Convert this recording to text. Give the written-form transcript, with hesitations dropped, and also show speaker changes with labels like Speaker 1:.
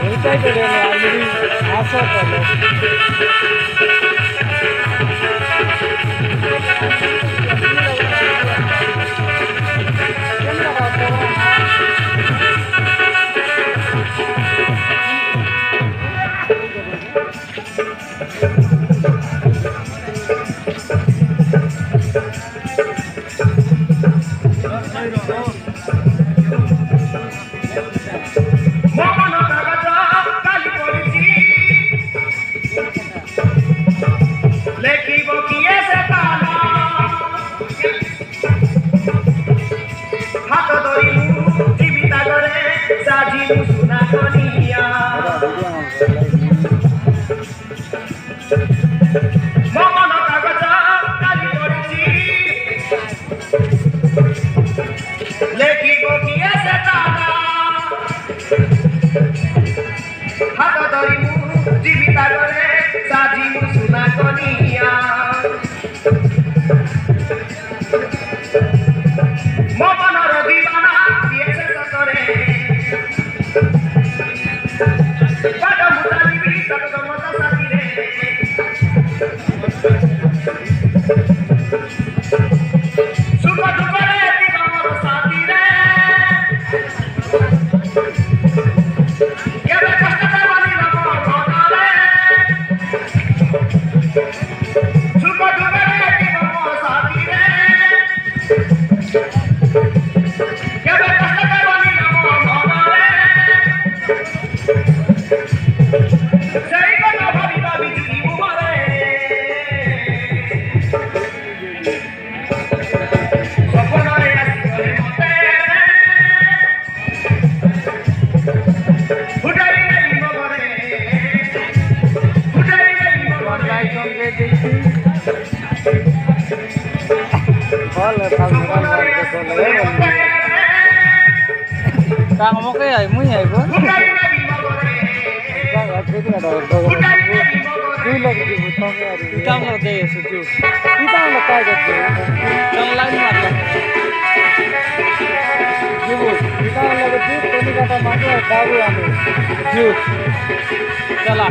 Speaker 1: ওইটাই করে আমি আসো তাহলে Kang mo kaya mo ay bo. Kang agad na daw. Dui lag di butang ya. Kitang lag de suju. Kitang lag ka de. Kang lag na ka. Jibu. Kitang lag di toni kata mako dabu anu. Ju. Chala.